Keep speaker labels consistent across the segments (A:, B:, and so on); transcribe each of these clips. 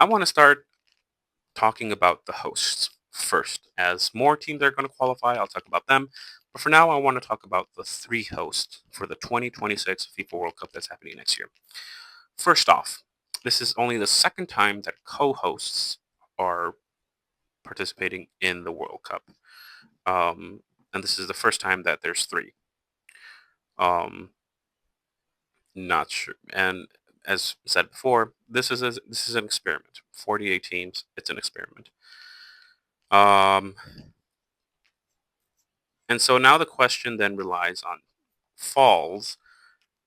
A: I want to start talking about the hosts first. As more teams are going to qualify, I'll talk about them. But for now, I want to talk about the three hosts for the 2026 FIFA World Cup that's happening next year. First off, this is only the second time that co-hosts are participating in the World Cup. Um, and this is the first time that there's three. Um, Not sure. And as said before, this is an experiment. 48 teams. It's an experiment. Um, and so now the question then relies on falls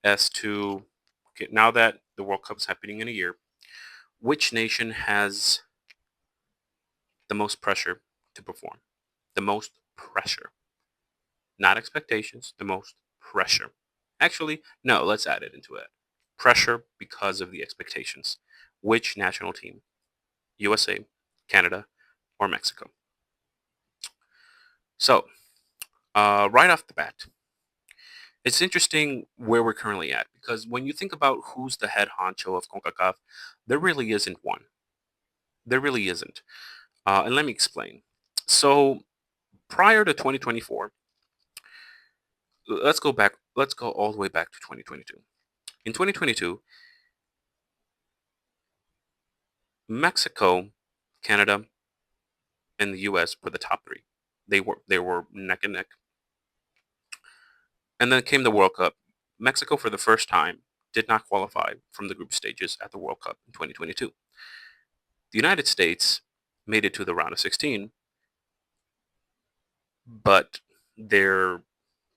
A: as to okay, now that the World Cup is happening in a year, which nation has the most pressure to perform? The most pressure, not expectations. The most pressure. Actually, no. Let's add it into it. Pressure because of the expectations. Which national team? USA, Canada, or Mexico. So, right off the bat, it's interesting where we're currently at because when you think about who's the head honcho of CONCACAF, there really isn't one. There really isn't. And let me explain. So, prior to 2024, let's go back. Let's go all the way back to 2022. In 2022, Mexico, Canada, and the US were the top three. They were neck and neck. And then came the World Cup. Mexico, for the first time, did not qualify from the group stages at the World Cup in 2022. The United States made it to the round of 16, but their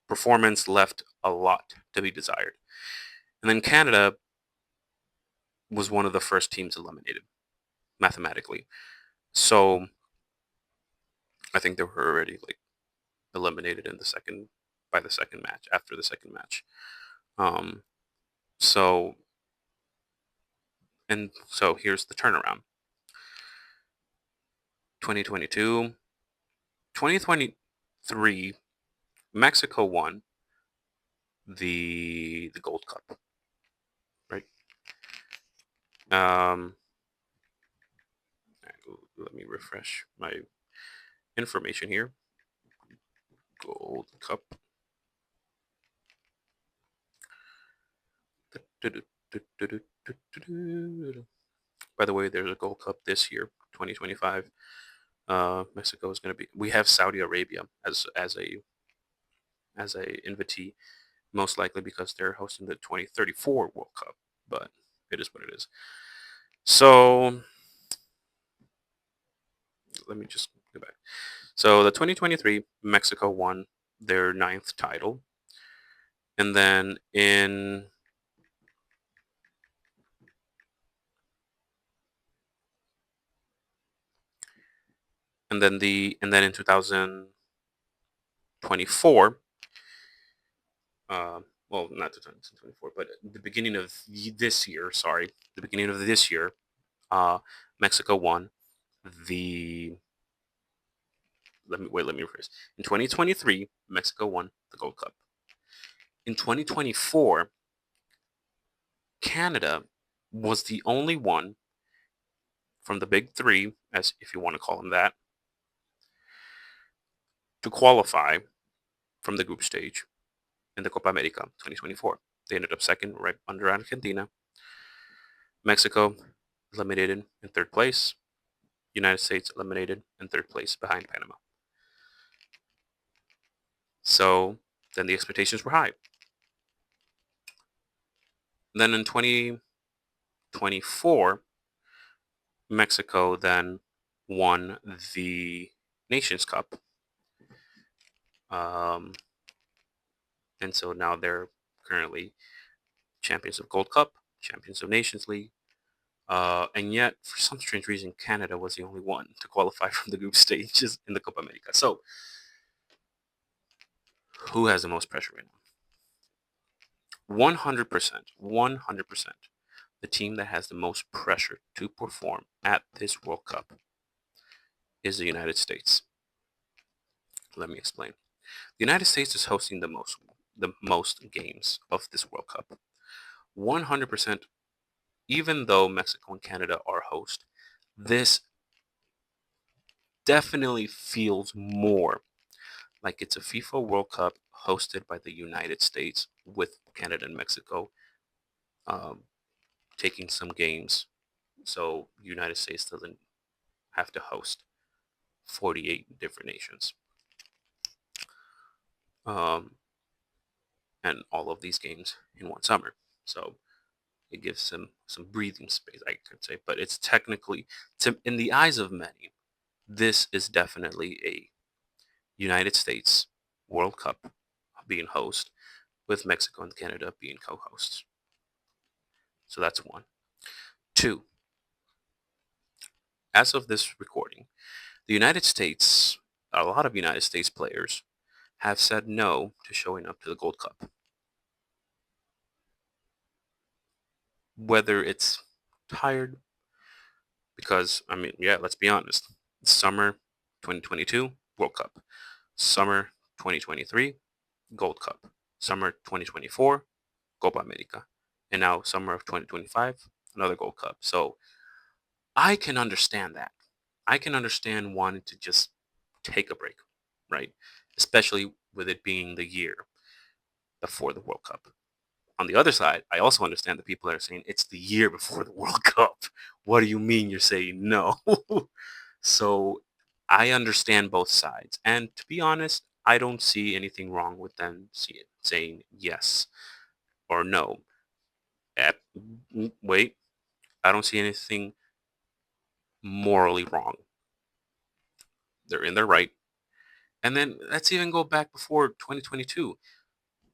A: performance left a lot to be desired. And then Canada was one of the first teams eliminated mathematically. So I think they were already like eliminated in the second by the second match after the second match. Um, so so here's the turnaround. 2022, 2023, Mexico won the Gold Cup, right? Um, let me refresh my information here. Gold Cup. By the way, there's a Gold Cup this year, 2025. Mexico is going to be. We have Saudi Arabia as a invitee, most likely because they're hosting the 2034 World Cup. But it is what it is. So let me just go back. So the 2023 Mexico won their ninth title, and then in in 2024, well, not 2024, but the beginning of this year. Sorry, the beginning of this year, uh, Mexico won the. Let me rephrase. In 2023, Mexico won the Gold Cup. In 2024, Canada was the only one from the big three, as if you want to call them that, to qualify from the group stage in the Copa America 2024. They ended up second, right under Argentina. Mexico eliminated in third place. United States eliminated in third place behind Panama. So then the expectations were high. Then in 2024, Mexico then won the Nations Cup. Um, and so now they're currently champions of Gold Cup, champions of Nations League. And yet, for some strange reason, Canada was the only one to qualify from the group stages in the Copa America. So, who has the most pressure right now? 100%, 100%. The team that has the most pressure to perform at this World Cup is the United States. Let me explain. The United States is hosting the most games of this World Cup. 100%, even though Mexico and Canada are host, This definitely feels more like it's a FIFA World Cup hosted by the United States with Canada and Mexico um, taking some games, so United States doesn't have to host 48 different nations, um, and all of these games in one summer. So it gives some breathing space, I could say. But it's technically, in the eyes of many, this is definitely a United States World Cup being host, with Mexico and Canada being co-hosts. So that's one. Two, as of this recording, the United States, a lot of United States players have said no to showing up to the Gold Cup. Whether it's tired, because, I mean, yeah, let's be honest. Summer 2022, World Cup. Summer 2023, Gold Cup. Summer 2024, Copa America. And now summer of 2025, another Gold Cup. So I can understand that. I can understand wanting to just take a break, right? Especially with it being the year before the World Cup. On the other side, I also understand the people that are saying it's the year before the World Cup. What do you mean you're saying no? So I understand both sides. And to be honest, I don't see anything wrong with them saying yes or no. Eh, Wait, I don't see anything morally wrong. They're in their right. And then let's even go back before 2022,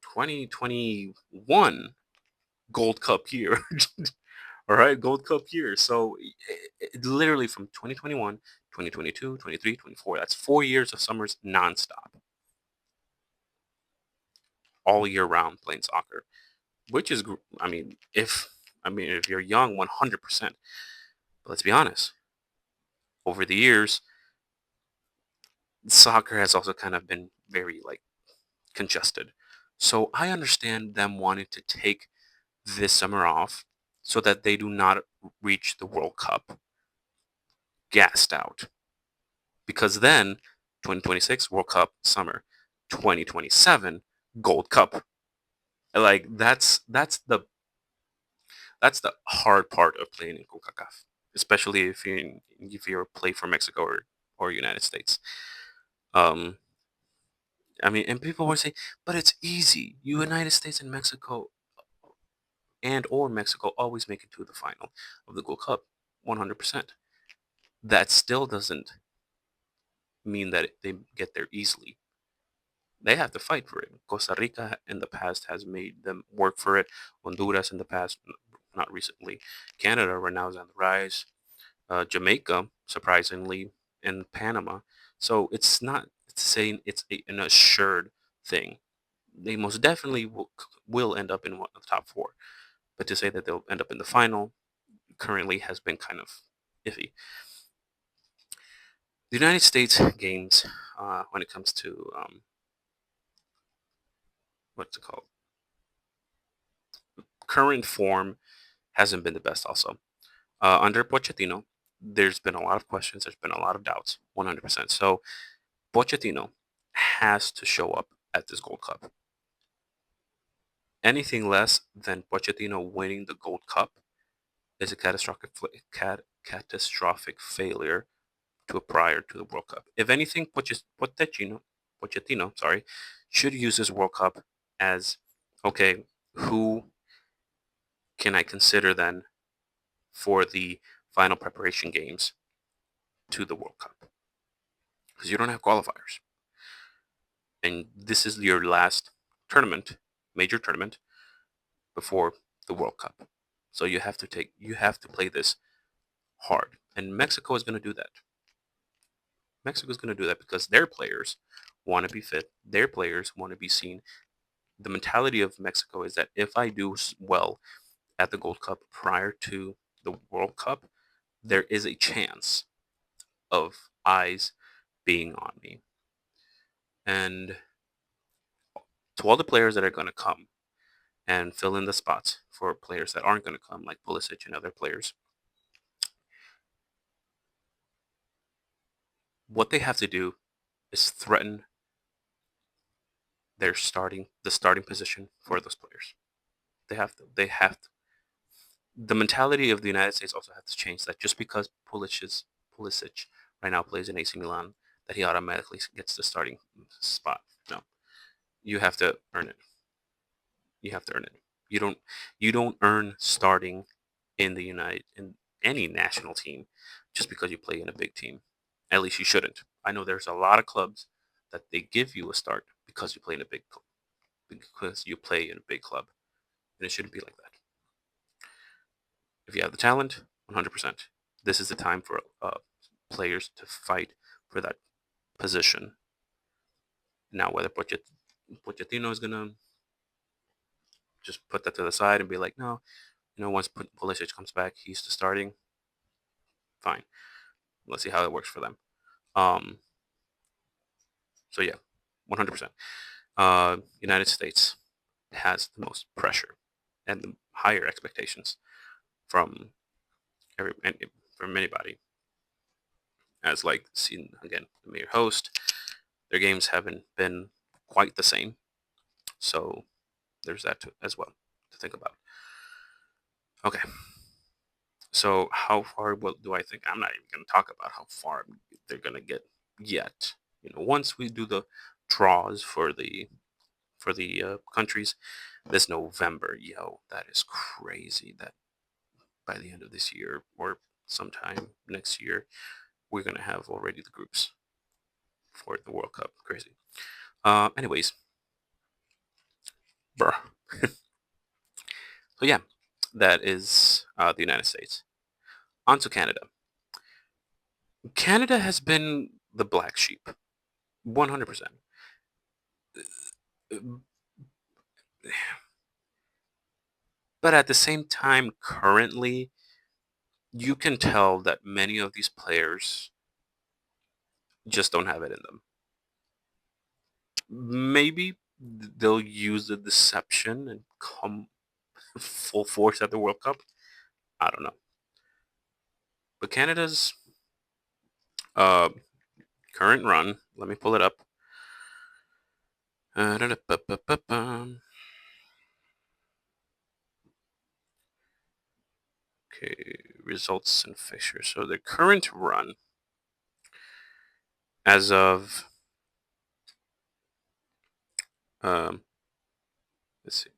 A: 2021 Gold Cup year. All right, Gold Cup year. So literally from 2021, 2022, 23, 24, that's 4 years of summers nonstop, all year round playing soccer, which is, I mean, if you're young, 100%. But let's be honest, over the years, soccer has also kind of been very like congested. So I understand them wanting to take this summer off so that they do not reach the World Cup gassed out. Because then 2026 World Cup summer, 2027 Gold Cup. Like that's the hard part of playing in CONCACAF, especially if you play for Mexico or United States. Um, I mean, and people will say, but it's easy. United States and Mexico or Mexico always make it to the final of the Gold Cup, 100%. That still doesn't mean that they get there easily. They have to fight for it. Costa Rica in the past has made them work for it. Honduras in the past, not recently. Canada right now is on the rise. Jamaica, surprisingly, and Panama. So it's not saying it's an assured thing. They most definitely will end up in one of the top four. But to say that they'll end up in the final currently has been kind of iffy. The United States games, when it comes to what's it called, current form, hasn't been the best. Also, under Pochettino, there's been a lot of questions. There's been a lot of doubts. 100%. So Pochettino has to show up at this Gold Cup. Anything less than Pochettino winning the Gold Cup is a catastrophic failure to a prior to the World Cup. If anything, Pochettino, sorry, should use this World Cup as, okay, who can I consider then for the final preparation games to the World Cup? Because you don't have qualifiers, and this is your last tournament, major tournament before the World Cup. So you have to play this hard, and Mexico is going to do that. Mexico is going to do that because their players want to be fit. Their players want to be seen. The mentality of Mexico is that if I do well at the Gold Cup prior to the World Cup, there is a chance of eyes being on me. And to all the players that are going to come and fill in the spots for players that aren't going to come, like Pulisic and other players, What they have to do is threaten the starting position for those players. They have to. They have to. The mentality of the United States also has to change. That just because Pulisic right now plays in AC Milan, that he automatically gets the starting spot. No, you have to earn it. You have to earn it. You don't. You don't earn starting in any national team just because you play in a big team. At least you shouldn't. I know there's a lot of clubs that they give you a start because you play in a because you play in a big club, and it shouldn't be like that. If you have the talent, 100%. This is the time for players to fight for that position. Now, whether Pochettino is gonna just put that to the side and be like, no, once Pulisic comes back, he's the starting. Fine. Let's see how it works for them. Um, so yeah, 100%. United States has the most pressure and the higher expectations from every from anybody. As like seen again, the mere host, their games haven't been quite the same. So there's that as well to think about. Okay, so how far do I think? I'm not even going to talk about how far they're going to get yet. Once we do the draws for the countries this November, that is crazy. That by the end of this year or sometime next year, we're going to have already the groups for the World Cup. Crazy. Anyways, bruh. So yeah, that is the United States. On to Canada. Canada has been the black sheep, 100%. But at the same time, currently, you can tell that many of these players just don't have it in them. Maybe they'll use the deception and come full force at the World Cup. I don't know. But Canada's uh, current run, let me pull it up. Okay, results and fixtures. So the current run, as of um, let's see,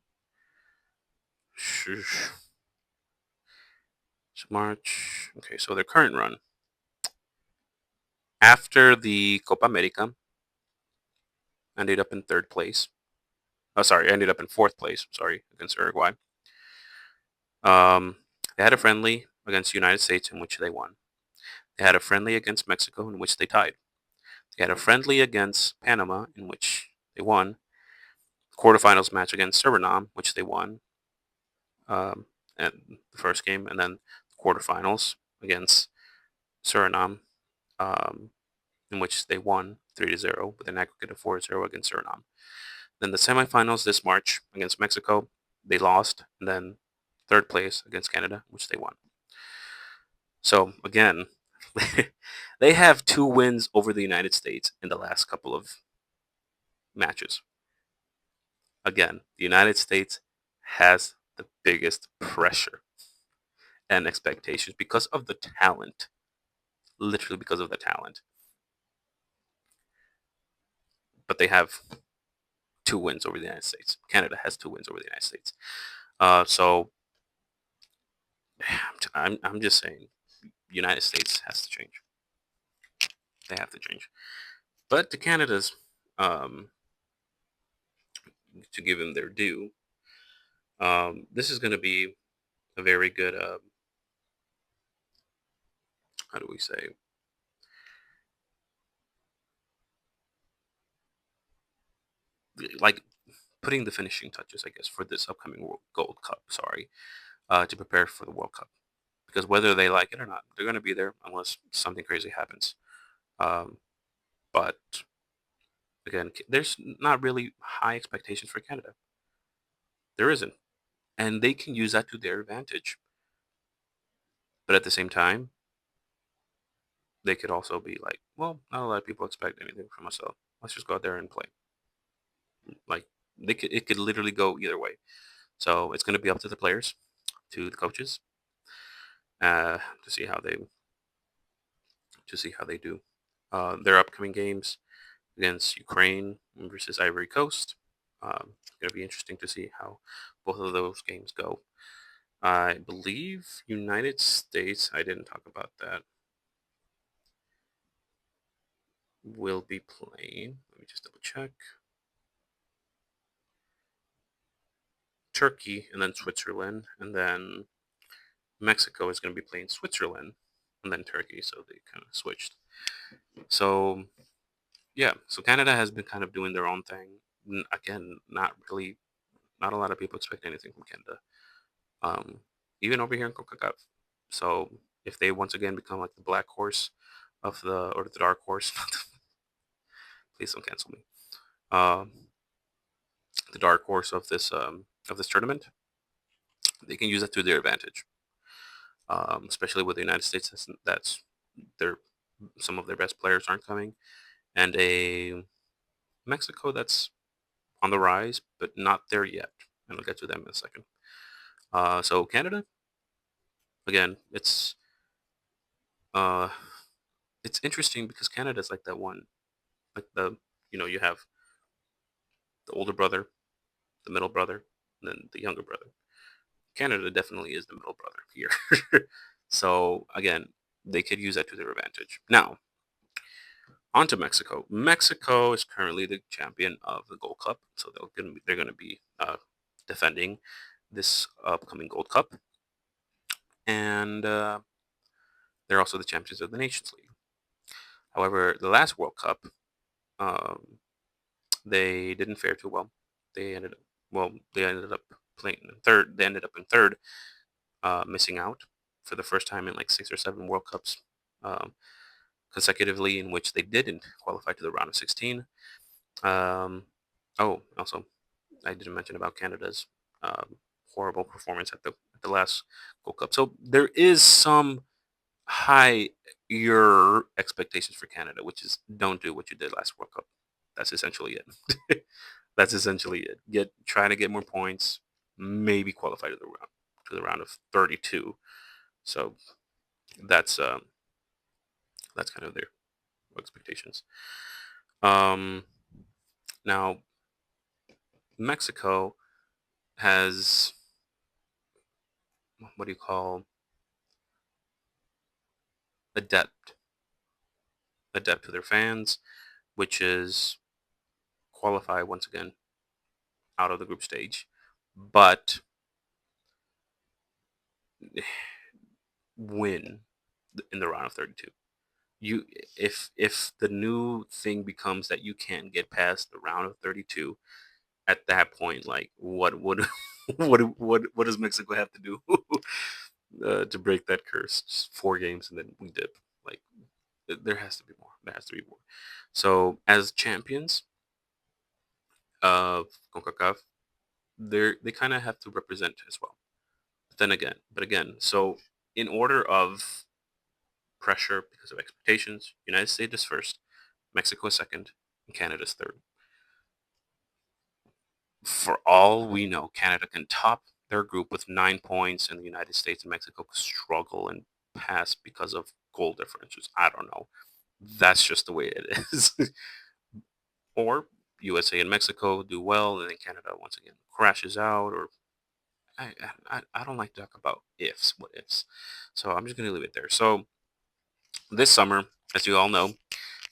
A: so March. Okay, so their current run after the Copa America ended up in third place. Oh, sorry, ended up in fourth place. Sorry, against Uruguay. Um, they had a friendly against the United States in which they won. They had a friendly against Mexico in which they tied. They had a friendly against Panama in which they won. Quarterfinals match against Suriname, which they won. At the first game, and then the quarterfinals against Suriname, um, in which they won 3-0 with an aggregate of 4-0 against Suriname. Then the semifinals this March against Mexico, they lost, and then third place against Canada, which they won. So again, they have 2 wins over the United States in the last couple of matches. Again, the United States has the biggest pressure and expectations because of the talent. Literally because of the talent. But they have 2 wins over the United States. Canada has 2 wins over the United States. So I'm just saying, United States has to change. They have to change. But to Canada's, um, to give them their due, this is going to be a very good. How do we say? Like putting the finishing touches, I guess, for this upcoming Gold Cup. Sorry, to prepare for the World Cup, because whether they like it or not, they're going to be there unless something crazy happens. Um, but again, there's not really high expectations for Canada. There isn't, and they can use that to their advantage. But at the same time, they could also be like, well, not a lot of people expect anything from us, so let's just go out there and play. Like it could literally go either way. So it's going to be up to the players, to the coaches, to see how they do. Their upcoming games against Ukraine versus Ivory Coast. It's going to be interesting to see how both of those games go. I believe United States, I didn't talk about that, will be playing. Let me just double check. Turkey and then Switzerland, and then Mexico is going to be playing Switzerland and then Turkey, so they kind of switched. So yeah, so Canada has been kind of doing their own thing. Again, not a lot of people expect anything from Canada, um, even over here in CONCACAF. So if they once again become like the black horse of the or the dark horse, please don't cancel me. Um, the dark horse of this tournament, they can use that to their advantage, especially with the United States. That's their some of their best players aren't coming, and a Mexico that's on the rise, but not there yet. And I'll get to them in a second. So Canada, again, uh, it's interesting because Canada's like that one, like you have the older brother, the middle brother, and then the younger brother. Canada definitely is the middle brother here. So again, they could use that to their advantage. Now, on to Mexico. Mexico is currently the champion of the Gold Cup, so they're going to be defending this upcoming Gold Cup, and they're also the champions of the Nations League. However, the last World Cup, um, they didn't fare too well. They ended up they ended up playing in third. They ended up in third, missing out for the first time in like 6 or 7 World Cups um, consecutively, in which they didn't qualify to the round of 16. Um, oh, also, I didn't mention about Canada's um, horrible performance at the last Gold Cup. So there is some higher expectations for Canada, which is don't do what you did last World Cup. That's essentially it. That's essentially it. Try to get more points, maybe qualify to the round of 32. So that's um, that's kind of their expectations. Um, Now Mexico has what do you call adept adept to their fans, which is qualify once again out of the group stage, but win in the round of 32. You if the new thing becomes that you can't get past the round of 32, at that point, like what what does Mexico have to do to break that curse? Just 4 games and then we dip. Like there has to be more. There has to be more. So as champions of CONCACAF, they kind of have to represent as well. But again, so in order of pressure because of expectations, United States is first, Mexico is second, and Canada is third. For all we know, Canada can top their group with 9 points, and the United States and Mexico could struggle and pass because of goal differentials. I don't know. That's just the way it is. Or USA and Mexico do well, and then Canada once again crashes out. Or I don't like to talk about ifs, what ifs. So I'm just gonna leave it there. So this summer, as you all know,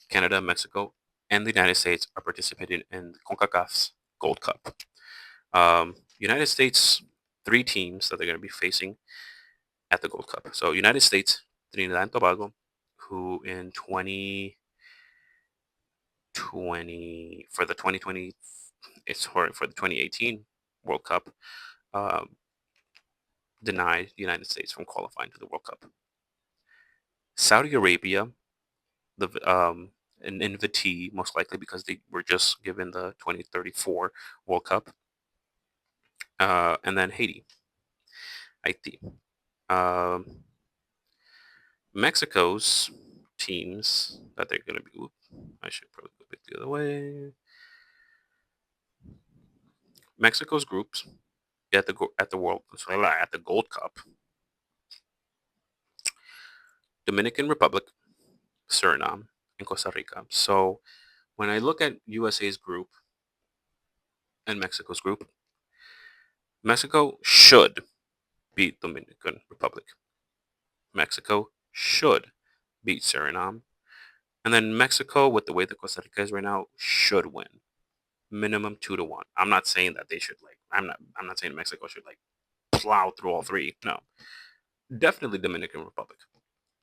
A: Canada, Mexico, and the United States are participating in CONCACAF's Gold Cup. United States, 3 teams that they're going to be facing at the Gold Cup. So United States, Trinidad and Tobago, who in 2020 for the 2020 it's for the 2018 World Cup, um, denied the United States from qualifying to the World Cup. Saudi Arabia, the an invitee most likely because they were just given the 2034 World Cup, and then Haiti. Um, Mexico's teams that they're going to be. I should probably go back the other way. Mexico's groups at the Gold Cup. Dominican Republic, Suriname, and Costa Rica. So when I look at USA's group and Mexico's group, Mexico should beat Dominican Republic. Mexico should beat Suriname. And then Mexico, with the way that Costa Rica is right now, should win. Minimum 2-1. I'm not saying that they should I'm not saying Mexico should plow through all three. No. Definitely Dominican Republic.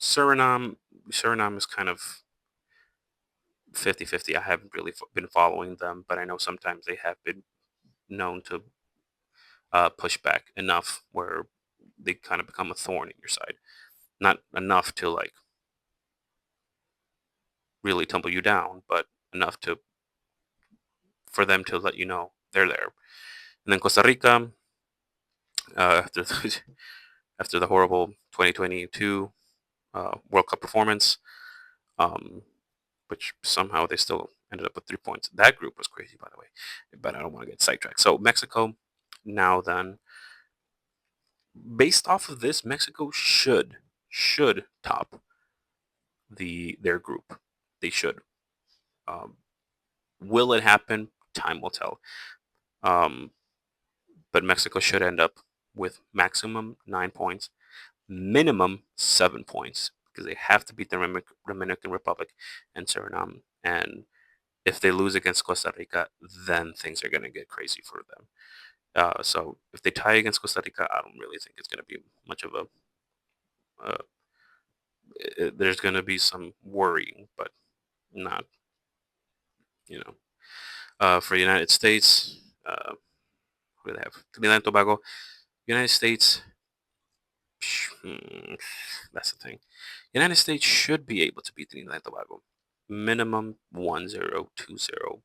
A: Suriname Suriname is kind of 50-50. I haven't really been following them, but I know sometimes they have been known to push back enough where they kind of become a thorn in your side. Not enough to really tumble you down, but enough to for them to let you know they're there. And then Costa Rica, after after the horrible 2022 World Cup performance, um, which somehow they still ended up with 3 points. That group was crazy, by the way, but I don't want to get sidetracked. So Mexico, now then, based off of this, Mexico should top their group. They should. Um, will it happen? Time will tell. Um, but Mexico should end up with maximum 9 points, minimum 7 points, because they have to beat the Dominican Republic and Suriname. And if they lose against Costa Rica, then things are going to get crazy for them. So if they tie against Costa Rica, I don't really think it's going to be much of a. Uh, there's going to be some worrying, but not, you know. For the United States, who do they have? Trinidad and Tobago. United States, that's the thing. United States should be able to beat Trinidad and Tobago. Minimum 1-0, 2-0.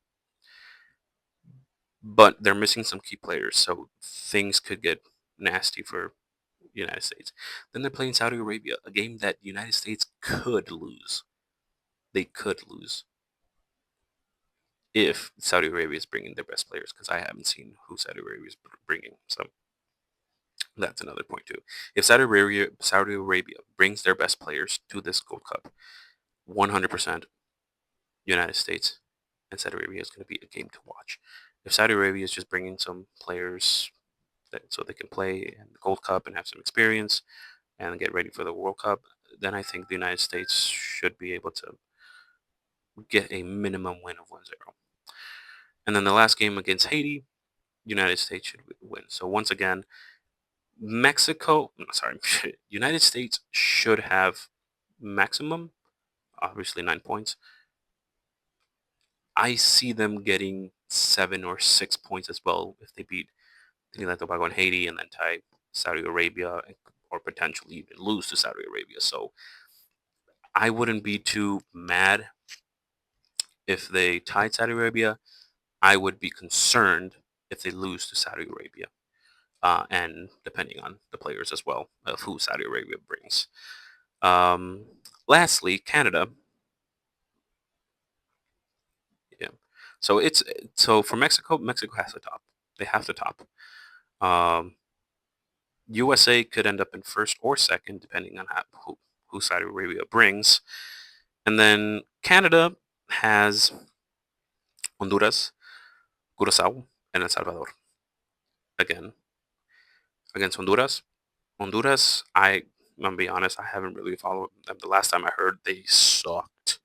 A: But they're missing some key players, so things could get nasty for United States. Then they're playing Saudi Arabia, a game that the United States could lose. They could lose if Saudi Arabia is bringing their best players, because I haven't seen who Saudi Arabia is bringing. So that's another point too. If Saudi Arabia brings their best players to this Gold Cup, 100% United States and Saudi Arabia is going to be a game to watch. If Saudi Arabia is just bringing some players so they can play in the Gold Cup and have some experience and get ready for the World Cup, then I think the United States should be able to get a minimum win of 1-0. And then the last game against Haiti, United States should win. So once again, United States should have maximum, obviously 9 points. I see them getting 7 or 6 points as well if they beat Trinidad and Tobago and Haiti and then tie Saudi Arabia or potentially even lose to Saudi Arabia. So I wouldn't be too mad if they tied Saudi Arabia. I would be concerned if they lose to Saudi Arabia. And depending on the players as well of who Saudi Arabia brings. Um, Lastly, Canada. Yeah. So for Mexico, Mexico has to top. They have to top. Um, USA could end up in first or second, depending on who Saudi Arabia brings. And then Canada has Honduras, Curacao, and El Salvador. Again, against Honduras. I'm gonna be honest, I haven't really followed them. The last time I heard, they sucked.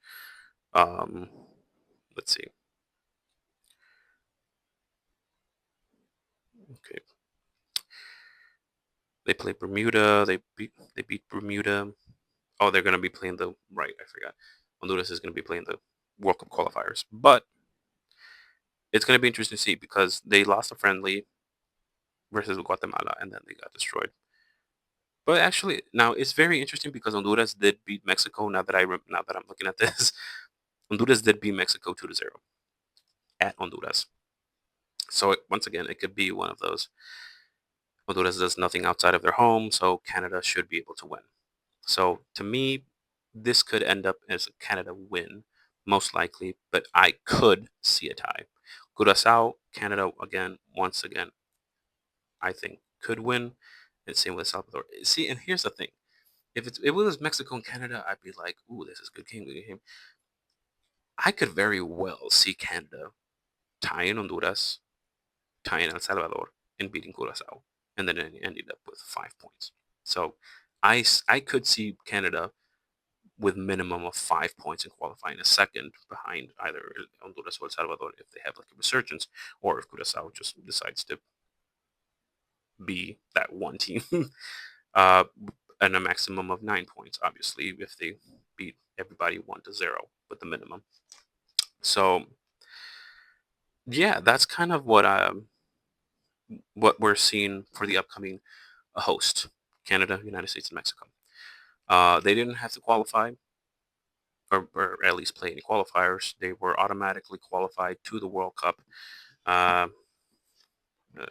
A: Um, let's see. Okay, they play Bermuda. They beat Bermuda. Oh, they're gonna be playing the right. I forgot. Honduras is gonna be playing the World Cup qualifiers, but it's gonna be interesting to see because they lost a friendly versus Guatemala and then they got destroyed. But actually, now it's very interesting because Honduras did beat Mexico. Now that I'm looking at this, Honduras did beat Mexico 2-0 at Honduras. So once again, it could be one of those. Honduras does nothing outside of their home, so Canada should be able to win. So to me, this could end up as a Canada win, most likely, but I could see a tie. Curacao, Canada again, once again, I think could win. And same with Salvador. See, and here's the thing: if it was Mexico and Canada, I'd be like, "Ooh, this is a good game, good game." I could very well see Canada tying Honduras, tying El Salvador, and beating Curacao, and then ended up with 5 points. So I could see Canada with minimum of 5 points and qualifying a second behind either Honduras or El Salvador if they have like a resurgence, or if Curacao just decides to be that one team. uh, and a maximum of 9 points, obviously, if they beat everybody 1-0 with the minimum. So yeah, that's kind of what we're seeing for the upcoming host: Canada, United States, and Mexico. They didn't have to qualify, or at least play any qualifiers. They were automatically qualified to the World Cup. Uh,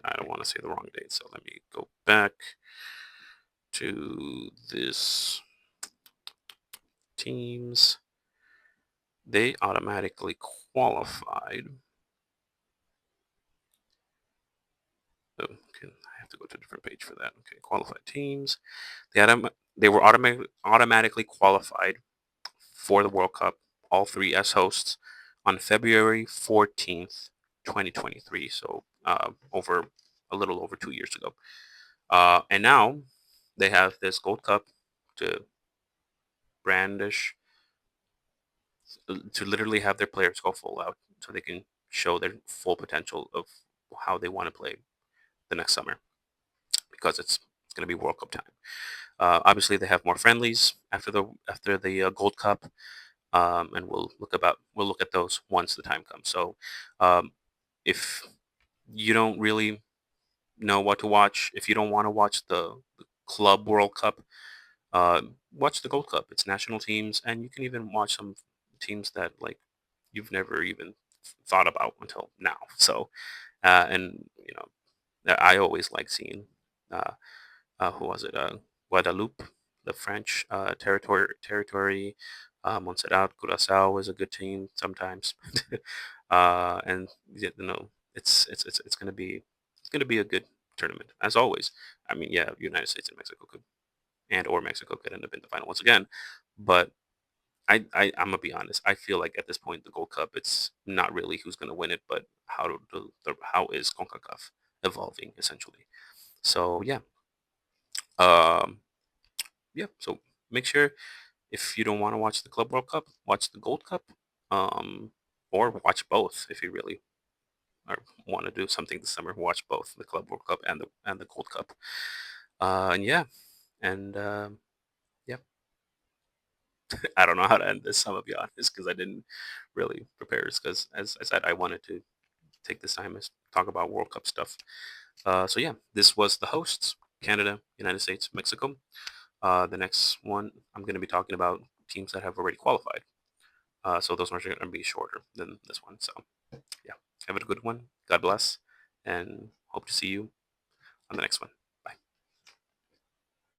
A: I don't want to say the wrong date, so let me go back to this teams. They automatically qualified. Oh, okay, I have to go to a different page for that. Okay, qualified teams. They were automatically qualified for the World Cup, all three as hosts, on February 14th, 2023. So over a little over 2 years ago. And now they have this Gold Cup to brandish, to literally have their players go full out so they can show their full potential of how they want to play the next summer, because it's going to be World Cup time. Obviously, they have more friendlies after the Gold Cup, and we'll look at those once the time comes. So, um, if you don't really know what to watch, if you don't want to watch the Club World Cup, watch the Gold Cup. It's national teams, and you can even watch some teams that like you've never even thought about until now. So, and I always like seeing uh, who was it? Guadeloupe, the French territory. Montserrat, Curacao is a good team sometimes, and it's gonna be a good tournament as always. I mean, yeah, United States and Mexico or Mexico could end up in the final once again, but I'm gonna be honest. I feel like at this point, the Gold Cup, it's not really who's gonna win it, but how is Concacaf evolving essentially. So um, yeah. So make sure, if you don't want to watch the Club World Cup, watch the Gold Cup, or watch both if you really want to do something this summer. Watch both the Club World Cup and the Gold Cup. And yeah, and yeah, I don't know how to end this. I'm gonna be honest, because I didn't really prepare. Because as I said, I wanted to take this time to talk about World Cup stuff. So yeah, this was the hosts: Canada, United States, Mexico. The next one, I'm going to be talking about teams that have already qualified. So those ones are going to be shorter than this one. So yeah, have a good one. God bless, and hope to see you on the next one.